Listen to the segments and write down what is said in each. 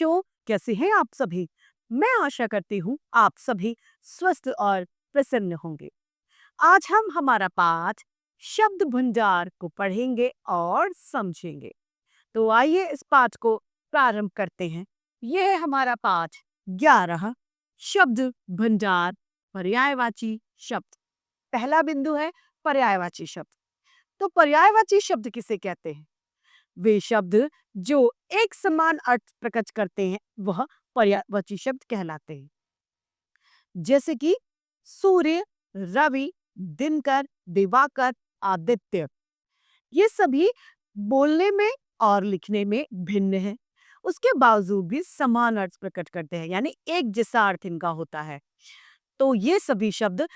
बच्चों, कैसे हैं आप सभी? मैं आशा करती हूँ आप सभी स्वस्थ और प्रसन्न होंगे। आज हम हमारा पाठ शब्द भंडार को पढ़ेंगे और समझेंगे। तो आइए इस पाठ को प्रारंभ करते हैं। यह है हमारा पाठ 11 शब्द भंडार पर्यायवाची शब्द। पहला बिंदु है पर्यायवाची शब्द। तो पर्यायवाची शब्द किसे कहते हैं? वे शब्द जो एक समान अर्थ प्रकट करते हैं वह पर्यायवाची शब्द कहलाते हैं। जैसे कि सूर्य, रवि, दिनकर, दिवाकर, आदित्य। ये सभी बोलने में और लिखने में भिन्न हैं। उसके बावजूद भी समान अर्थ प्रकट करते हैं, यानी एक जैसा अर्थ इनका होता है। तो ये सभी शब्द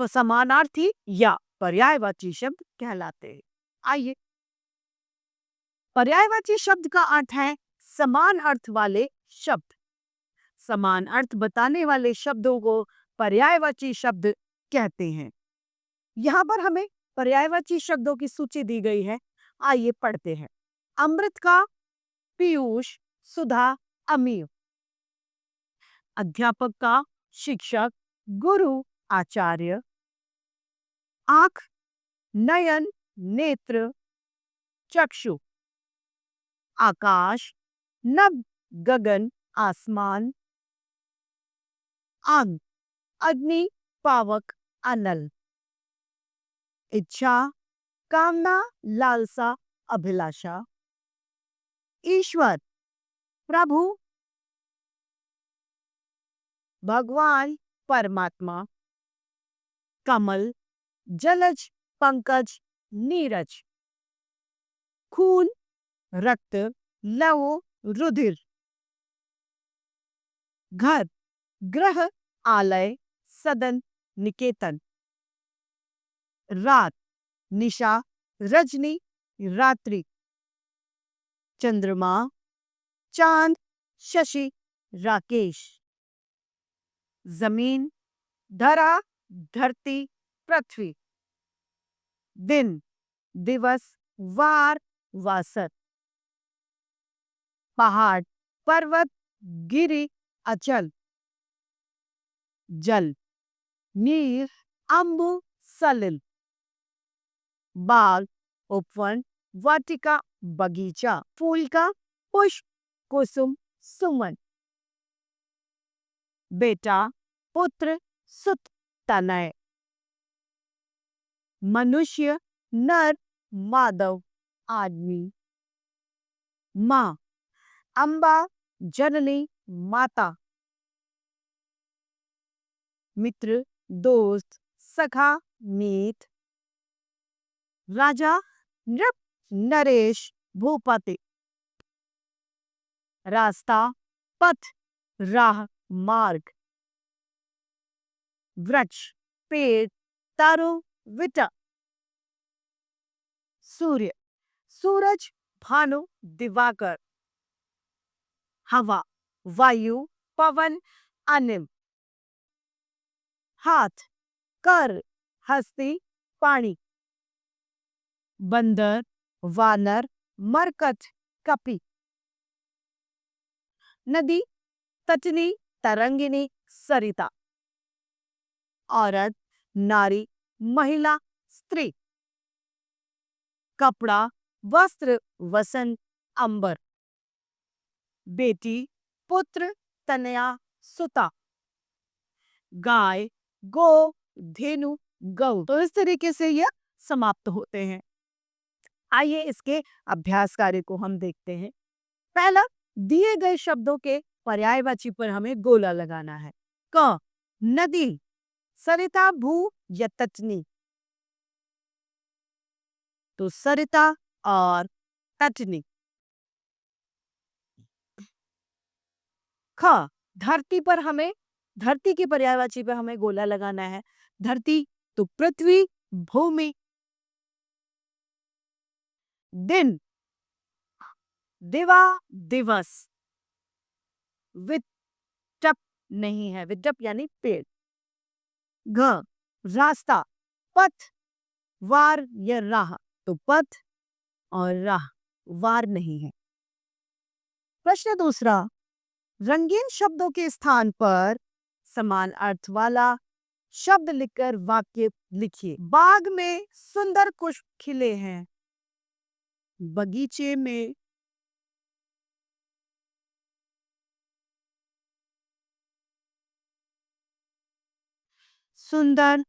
समानार्थी या पर्यायवाची शब्द कहलाते हैं। आइए, पर्यायवाची शब्द का अर्थ है समान अर्थ वाले शब्द। समान अर्थ बताने वाले शब्दों को पर्यायवाची शब्द कहते हैं। यहाँ पर हमें पर्यायवाची शब्दों की सूची दी गई है। आइए पढ़ते हैं। अमृत का, पीयूष, सुधा, अमीय। अध्यापक का, शिक्षक, गुरु, आचार्य। आंख, नयन, नेत्र, चक्षु। आकाश, नभ, गगन, आसमान। अंग, अग्नि, पावक, अनल। इच्छा, कामना, लालसा, अभिलाषा। ईश्वर, प्रभु, भगवान, परमात्मा। कमल, जलज, पंकज, नीरज। खून, रक्त, लहू, रुधिर। घर, ग्रह, आलय, सदन, निकेतन। रात, निशा, रजनी, रात्रि। चंद्रमा, चांद, शशि, राकेश। जमीन, धरा, धरती, पृथ्वी। दिन, दिवस, वार, वासर। पहाड़, पर्वत, गिरि, अचल। जल, नीर, अम्बु, सलिल। बाग, उपवन, वाटिका, बगीचा। फूल का, पुष्प, कुसुम, सुमन। बेटा, पुत्र, सुत, तनय। मनुष्य, नर, माधव, आदमी। माँ, अम्बा, जननी, माता। मित्र, दोस्त, सखा, मीत। राजा, नृप, नरेश, भूपति। रास्ता, पथ, राह, मार्ग। वृक्ष, पेड़, तारु, विटा। सूर्य, सूरज, भानु, दिवाकर। हवा, वायु, पवन, अनिल। हाथ, कर, हस्ती, पानी। बंदर, वानर, मरकट, कपि। नदी, तटनी, तरंगिनी, सरिता। औरत, नारी, महिला, स्त्री। कपड़ा, वस्त्र, वसन, अंबर। बेटी, पुत्र, तनया, सुता। गाय, गो, धेनु, गौ। तो इस तरीके से यह समाप्त होते हैं। आइए इसके अभ्यास कार्य को हम देखते हैं। पहला, दिए गए शब्दों के पर्यायवाची पर हमें गोला लगाना है। क, नदी, सरिता, भू या तटनी। तो सरिता और तटनी। ख, धरती पर हमें, धरती की पर्यायवाची पर हमें गोला लगाना है। धरती तो पृथ्वी, भूमि। दिन, दिवा, दिवस। विटप नहीं है, विटप यानी पेड़। घ, रास्ता, पथ, वार या राह। तो पथ और राह, वार नहीं है। प्रश्न दूसरा, रंगीन शब्दों के स्थान पर समान अर्थ वाला शब्द लिखकर वाक्य लिखिए। बाग में सुंदर पुष्प खिले हैं। बगीचे में सुंदर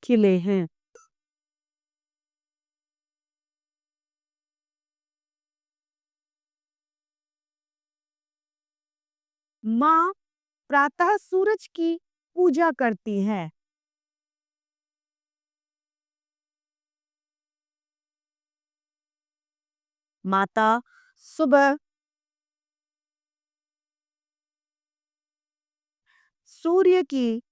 खिले हैं। माँ प्रातः सूरज की पूजा करती हैं। माता सुबह सूर्य की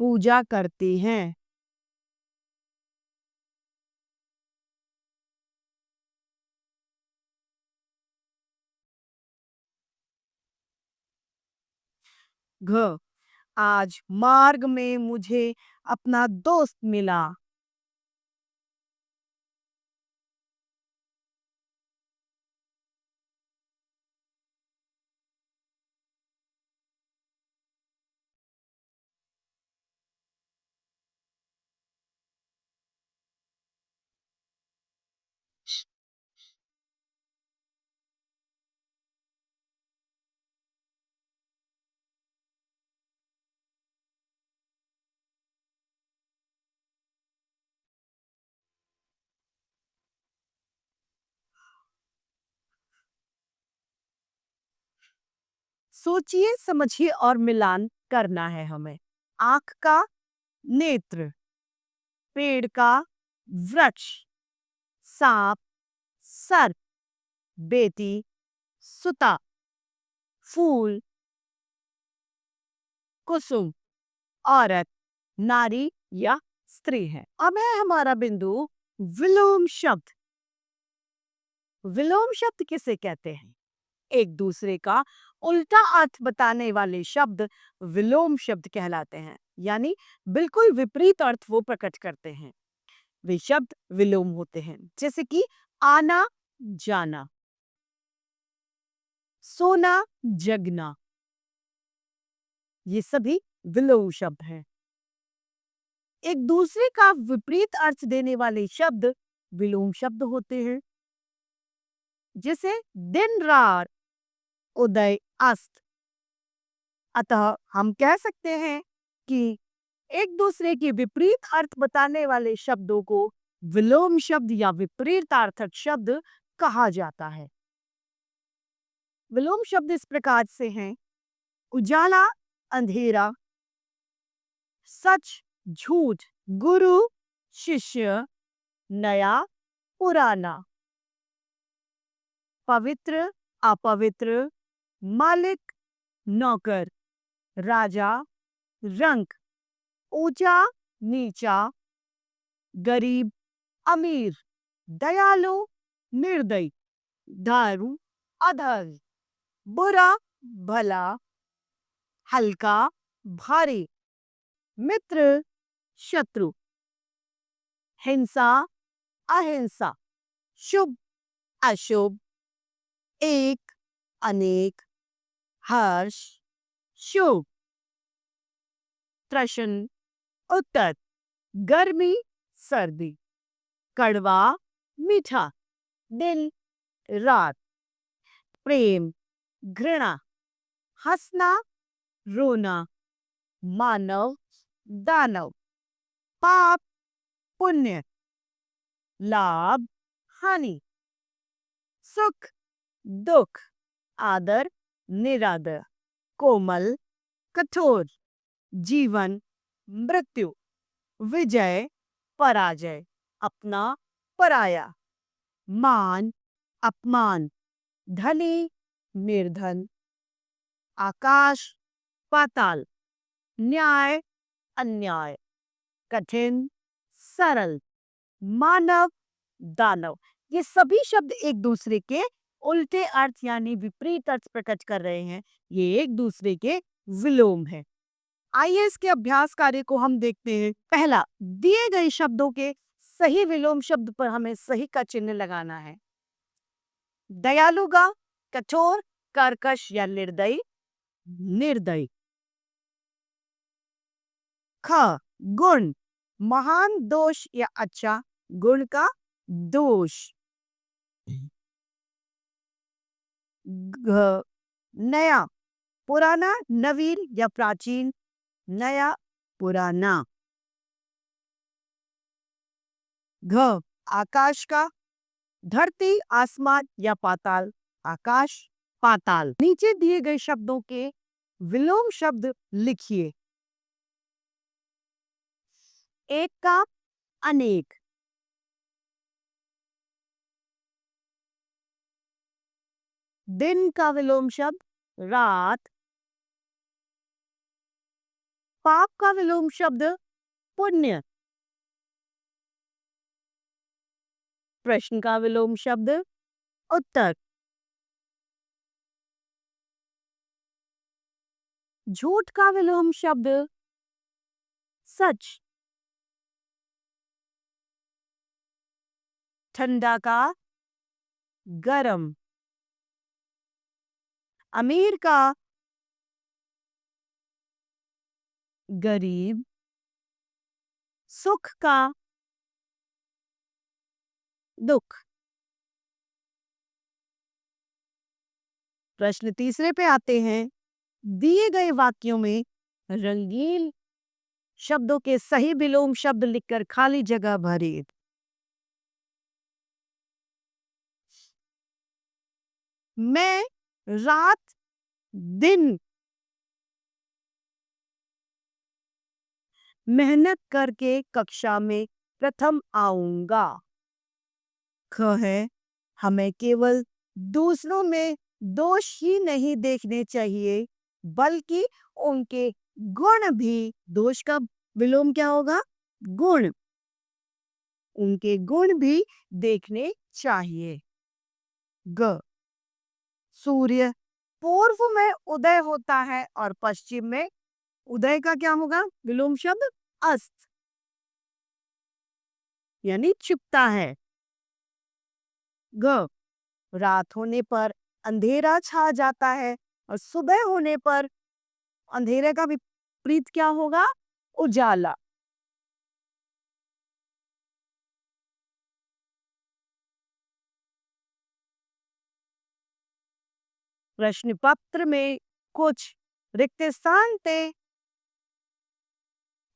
पूजा करती हैं। घ आज मार्ग में मुझे अपना दोस्त मिला। सोचिए, समझिए और मिलान करना है हमें। आंख का नेत्र, पेड़ का वृक्ष, सांप, सर्प, बेटी, सुता, फूल, कुसुम, औरत, नारी या स्त्री है। अब है हमारा बिंदु विलोम शब्द। विलोम शब्द किसे कहते हैं? एक दूसरे का उल्टा अर्थ बताने वाले शब्द विलोम शब्द कहलाते हैं, यानी बिल्कुल विपरीत अर्थ वो प्रकट करते हैं। वे शब्द विलोम होते हैं, जैसे कि आना जाना, सोना जगना, ये सभी विलोम शब्द हैं। एक दूसरे का विपरीत अर्थ देने वाले शब्द विलोम शब्द होते हैं, जैसे दिन रात, उदय अस्त। अतः हम कह सकते हैं कि एक दूसरे के विपरीत अर्थ बताने वाले शब्दों को विलोम शब्द या विपरीतार्थक शब्द कहा जाता है। विलोम शब्द इस प्रकार से हैं: उजाला अंधेरा, सच झूठ, गुरु शिष्य, नया पुराना, पवित्र अपवित्र, मालिक नौकर, राजा रंक, ऊंचा नीचा, गरीब अमीर, दयालु निर्दयी, दारू अधर, बुरा भला, हल्का भारी, मित्र शत्रु, हिंसा अहिंसा, शुभ अशुभ, एक अनेक, हर्ष शुभ, प्रश्न उत्तर, गर्मी सर्दी, कड़वा मीठा, दिन रात, प्रेम घृणा, हंसना रोना, मानव दानव, पाप पुण्य, लाभ हानि, सुख दुख, आदर निरादर, कोमल कठोर, जीवन मृत्यु, विजय पराजय, अपना पराया, मान अपमान, धनी निर्धन, आकाश पाताल, न्याय अन्याय, कठिन सरल, मानव दानव। ये सभी शब्द एक दूसरे के उल्टे अर्थ यानी विपरीत अर्थ प्रकट कर रहे हैं, ये एक दूसरे के विलोम है। आइए इसके अभ्यास कार्य को हम देखते हैं। पहला, दिए गए शब्दों के सही विलोम शब्द पर हमें सही का चिन्ह लगाना है। दयालुगा, कठोर, कर्कश या निर्दयी, निर्दयी। ख, गुण, महान, दोष या अच्छा, गुण का दोष। घ, नया, पुराना, नवीन या प्राचीन, नया, पुराना। घ, आकाश का, धरती, आसमान या पाताल, आकाश, पाताल। नीचे दिए गए शब्दों के विलोम शब्द लिखिए। एक का अनेक, दिन का विलोम शब्द रात, पाप का विलोम शब्द पुण्य, प्रश्न का विलोम शब्द उत्तर, झूठ का विलोम शब्द सच, ठंडा का गरम, अमीर का गरीब, सुख का दुख। प्रश्न तीसरे पे आते हैं। दिए गए वाक्यों में रंगीन शब्दों के सही विलोम शब्द लिखकर खाली जगह भरें। मैं रात दिन मेहनत करके कक्षा में प्रथम आऊंगा। ख है, हमें केवल दूसरों में दोष ही नहीं देखने चाहिए बल्कि उनके गुण भी। दोष का विलोम क्या होगा? गुण। उनके गुण भी देखने चाहिए। ग, सूर्य पूर्व में उदय होता है और पश्चिम में उदय का क्या होगा विलोम शब्द? अस्त, यानी छिपता है। ग, रात होने पर अंधेरा छा जाता है और सुबह होने पर अंधेरे का विपरीत क्या होगा? उजाला। प्रश्न पत्र में कुछ रिक्त स्थान थे,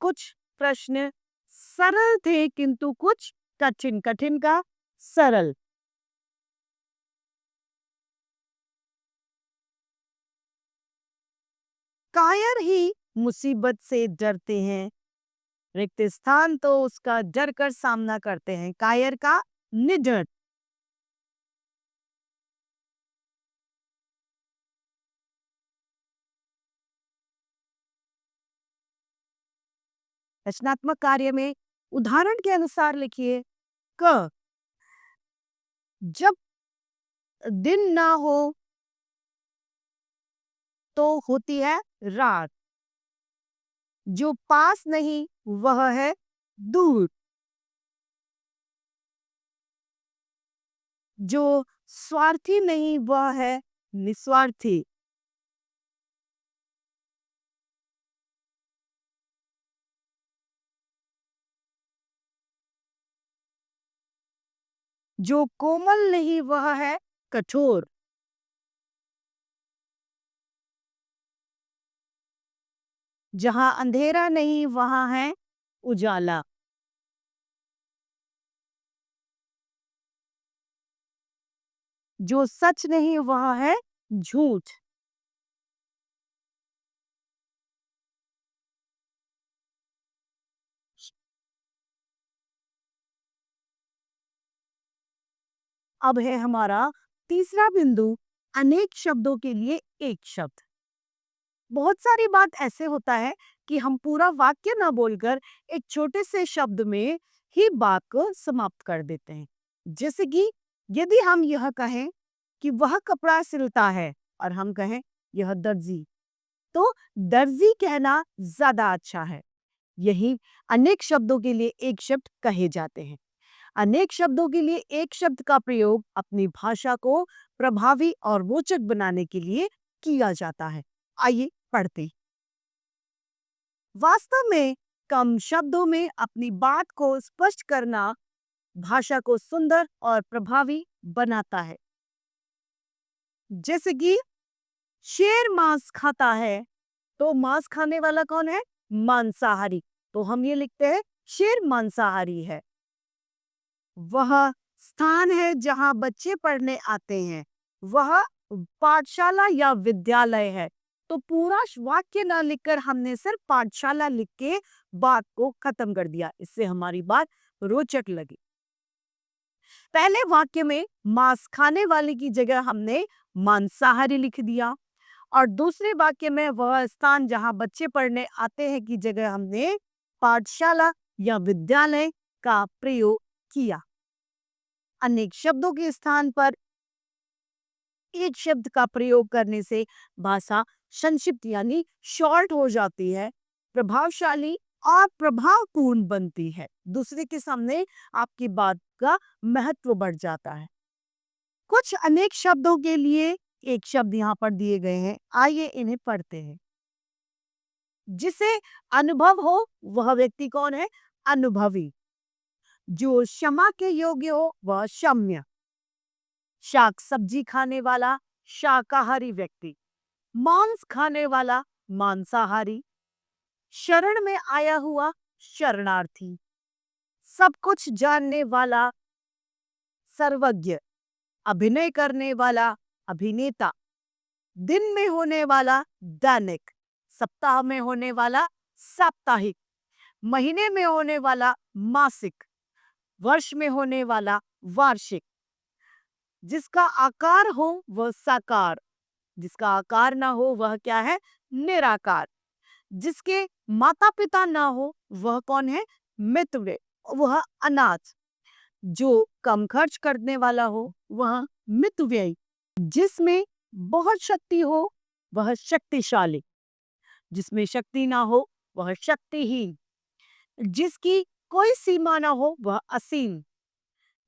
कुछ प्रश्न सरल थे किंतु कुछ कठिन। कठिन का सरल। कायर ही मुसीबत से डरते हैं, रिक्त स्थान तो उसका डर कर सामना करते हैं। कायर का निडर। रचनात्मक कार्य में उदाहरण के अनुसार लिखिए। क, जब दिन ना हो तो होती है रात, जो पास नहीं वह है दूर, जो स्वार्थी नहीं वह है निस्वार्थी। जो कोमल नहीं वह है कठोर। जहां अंधेरा नहीं वहां है उजाला। जो सच नहीं वह है झूठ। अब है हमारा तीसरा बिंदु, अनेक शब्दों के लिए एक शब्द। बहुत सारी बात ऐसे होता है कि हम पूरा वाक्य ना बोलकर एक छोटे से शब्द में ही बात को समाप्त कर देते हैं। जैसे कि यदि हम यह कहें कि वह कपड़ा सिलता है और हम कहें यह दर्जी, तो दर्जी कहना ज्यादा अच्छा है। यही अनेक शब्दों के लिए एक शब्द कहे जाते हैं। अनेक शब्दों के लिए एक शब्द का प्रयोग अपनी भाषा को प्रभावी और रोचक बनाने के लिए किया जाता है। आइए पढ़ते हैं। वास्तव में कम शब्दों में अपनी बात को स्पष्ट करना भाषा को सुंदर और प्रभावी बनाता है। जैसे कि शेर मांस खाता है, तो मांस खाने वाला कौन है? मांसाहारी। तो हम ये लिखते हैं शेर मांसाहारी है। वह स्थान है जहां बच्चे पढ़ने आते हैं, वह पाठशाला या विद्यालय है। तो पूरा वाक्य ना लिखकर हमने सिर्फ पाठशाला लिख के बात को खत्म कर दिया। इससे हमारी बात रोचक लगी। पहले वाक्य में मांस खाने वाले की जगह हमने मांसाहारी लिख दिया और दूसरे वाक्य में वह स्थान जहां बच्चे पढ़ने आते हैं की जगह हमने पाठशाला या विद्यालय का प्रयोग किया। अनेक शब्दों के स्थान पर एक शब्द का प्रयोग करने से भाषा संक्षिप्त यानी शॉर्ट हो जाती है, प्रभावशाली और प्रभावपूर्ण बनती है। दूसरे के सामने आपकी बात का महत्व बढ़ जाता है। कुछ अनेक शब्दों के लिए एक शब्द यहाँ पर दिए गए हैं, आइए इन्हें पढ़ते हैं। जिसे अनुभव हो वह व्यक्ति कौन है? अनुभवी। जो क्षमा के योग्य हो वह क्षम्य। शाक सब्जी खाने वाला शाकाहारी व्यक्ति। मांस खाने वाला मांसाहारी। शरण में आया हुआ शरणार्थी। सब कुछ जानने वाला सर्वज्ञ। अभिनय करने वाला अभिनेता। दिन में होने वाला दैनिक। सप्ताह में होने वाला साप्ताहिक। महीने में होने वाला मासिक। वर्ष में होने वाला वार्षिक। जिसका आकार हो वह साकार, जिसका आकार ना हो वह क्या है? निराकार। जिसके माता पिता ना हो वह कौन है? मितव्यय, वह अनाथ। जो कम खर्च करने वाला हो वह मितव्ययी। जिसमें बहुत शक्ति हो वह शक्तिशाली। जिसमें शक्ति ना हो वह शक्तिहीन। जिसकी कोई सीमा ना हो वह असीम।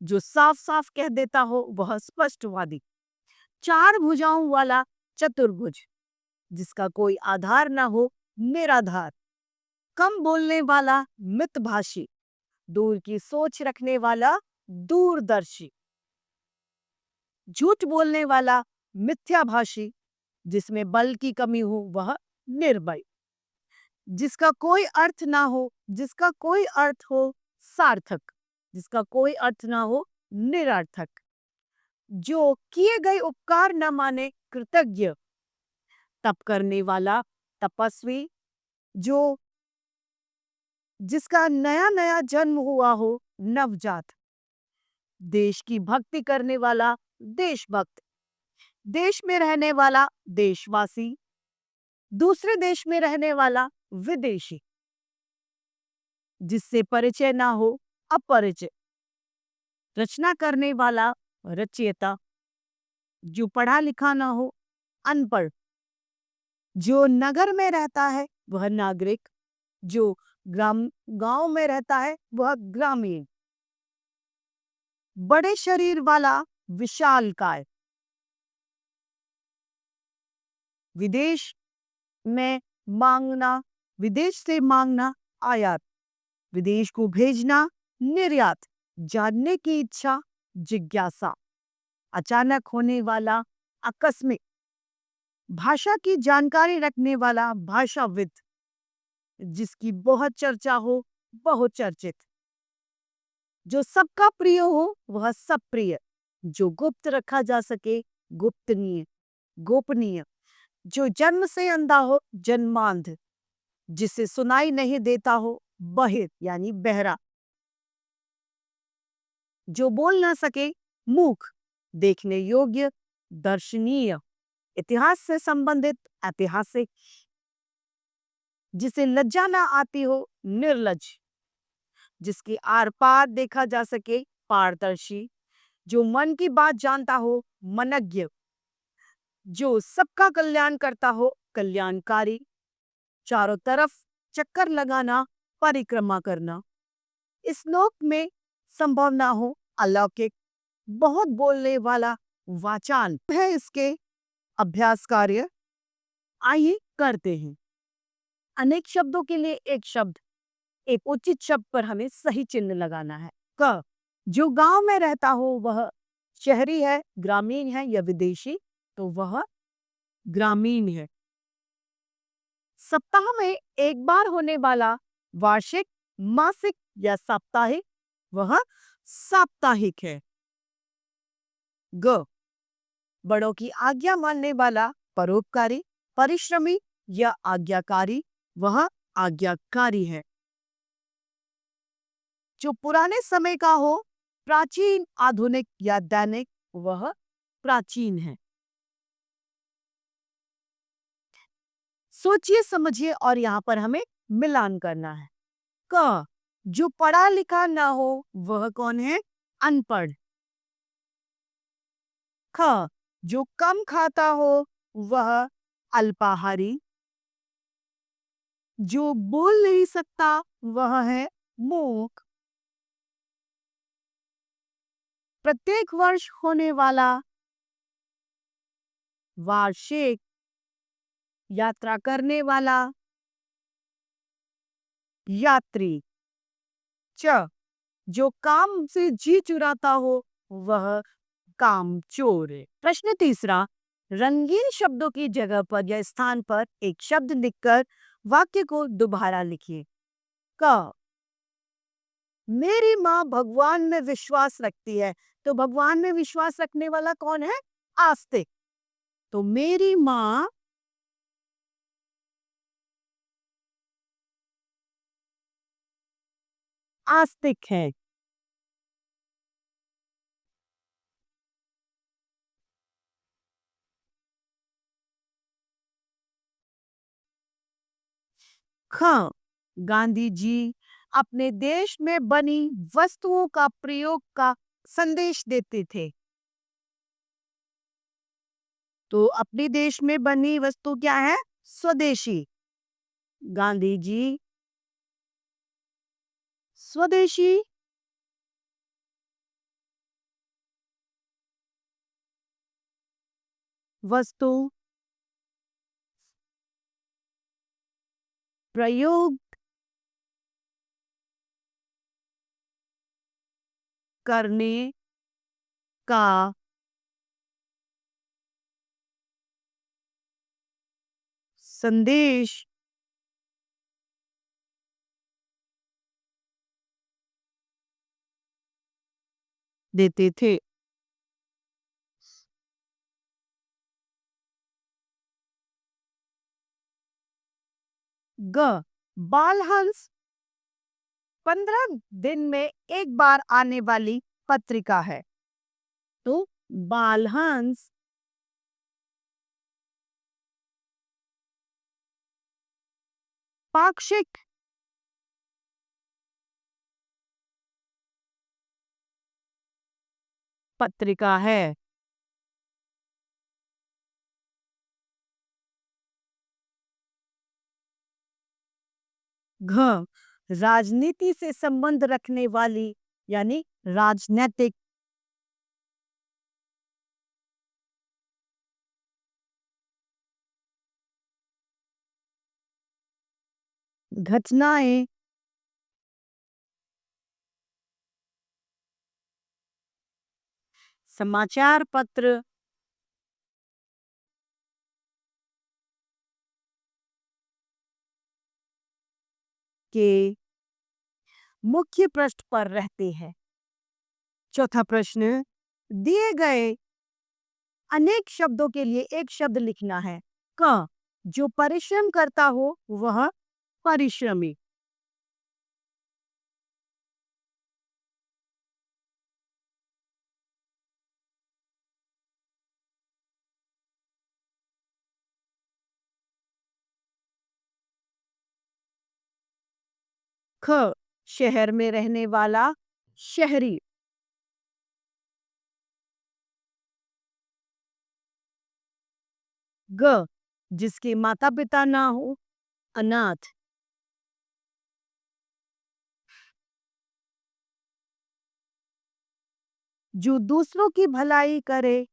जो साफ साफ कह देता हो वह स्पष्टवादी। चार भुजाओं वाला चतुर्भुज। जिसका कोई आधार ना हो निराधार। कम बोलने वाला मितभाषी। दूर की सोच रखने वाला दूरदर्शी। झूठ बोलने वाला मिथ्याभाषी। जिसमें बल की कमी हो वह निर्भय। जिसका कोई अर्थ ना हो, जिसका कोई अर्थ हो सार्थक। जिसका कोई अर्थ ना हो निरर्थक। जो किए गए उपकार न माने कृतज्ञ। तप करने वाला तपस्वी। जो जिसका नया नया जन्म हुआ हो नवजात। देश की भक्ति करने वाला देशभक्त। देश में रहने वाला देशवासी। दूसरे देश में रहने वाला विदेशी। जिससे परिचय ना हो अपरिचय। रचना करने वाला रचयिता। जो पढ़ा लिखा ना हो अनपढ़। जो नगर में रहता है वह नागरिक। जो गांव में रहता है वह ग्रामीण। बड़े शरीर वाला विशालकाय। विदेश में मांगना, विदेश से मांगना आयात। विदेश को भेजना निर्यात। जानने की इच्छा जिज्ञासा। अचानक होने वाला आकस्मिक। भाषा की जानकारी रखने वाला भाषाविद। जिसकी बहुत चर्चा हो बहुचर्चित। जो सबका प्रिय हो वह सब प्रिय। जो गुप्त रखा जा सके गुप्तनीय गोपनीय। जो जन्म से अंधा हो जन्मांध। जिसे सुनाई नहीं देता हो बहिर यानी बहरा। जो बोल ना सके मूक। देखने योग्य दर्शनीय। इतिहास से संबंधित ऐतिहासिक। जिसे लज्जा ना आती हो निर्लज। जिसके आर पार देखा जा सके पारदर्शी। जो मन की बात जानता हो मनज्ञ, जो सबका कल्याण करता हो, कल्याणकारी, चारों तरफ चक्कर लगाना, परिक्रमा करना। इस श्लोक में संभव ना हो, अलौकिक, बहुत बोलने वाला, वाचाल है इसके अभ्यास कार्य। आइए करते हैं। अनेक शब्दों के लिए एक शब्द, एक उचित शब्द पर हमें सही चिन्ह लगाना है। क, जो गांव में रहता हो वह शहरी है, ग्रामीण है या विदेशी, तो वह ग्रामीण है। सप्ताह में एक बार होने वाला, वार्षिक, मासिक या साप्ताहिक, वह साप्ताहिक है। ग, बड़ों की आज्ञा मानने वाला, परोपकारी, परिश्रमी या आज्ञाकारी, वह आज्ञाकारी है। जो पुराने समय का हो, प्राचीन, आधुनिक या दैनिक, वह प्राचीन है। सोचिए समझिए और यहाँ पर हमें मिलान करना है। क, जो पढ़ा लिखा ना हो वह कौन है? अनपढ़। ख, जो कम खाता हो वह अल्पाहारी। जो बोल नहीं सकता वह है मूक। प्रत्येक वर्ष होने वाला, वार्षिक, यात्रा करने वाला, यात्री। च, जो काम से जी चुराता हो वह कामचोर है। प्रश्न तीसरा, रंगीन शब्दों की जगह पर या स्थान पर एक शब्द लिखकर वाक्य को दोबारा लिखिए। क, मेरी माँ भगवान में विश्वास रखती है, तो भगवान में विश्वास रखने वाला कौन है? आस्तिक। तो मेरी माँ आस्तिक है। ख, गांधी जी अपने देश में बनी वस्तुओं का प्रयोग का संदेश देते थे। तो अपने देश में बनी वस्तु क्या है? स्वदेशी। गांधी जी स्वदेशी वस्तु प्रयोग करने का संदेश देते थे। ग, बालहंस 15 दिन में एक बार आने वाली पत्रिका है। तो बालहंस पाक्षिक पत्रिका है। घ, राजनीति से संबंध रखने वाली, यानी राजनैतिक घटनाएं, समाचार पत्र के मुख्य पृष्ठ पर रहते हैं। चौथा प्रश्न, दिए गए अनेक शब्दों के लिए एक शब्द लिखना है। क, जो परिश्रम करता हो वह परिश्रमी। ख, शहर में रहने वाला, शहरी। ग, जिसके माता पिता ना हो, अनाथ। जो दूसरों की भलाई करे।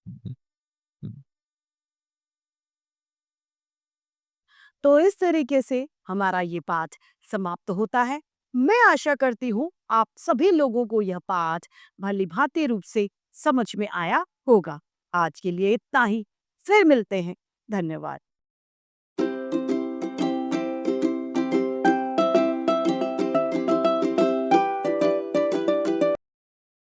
हुँ, हुँ। तो इस तरीके से हमारा ये पाठ समाप्त होता है। मैं आशा करती हूँ आप सभी लोगों को यह पाठ भली-भांति रूप से समझ में आया होगा। आज के लिए इतना ही। फिर मिलते हैं। धन्यवाद।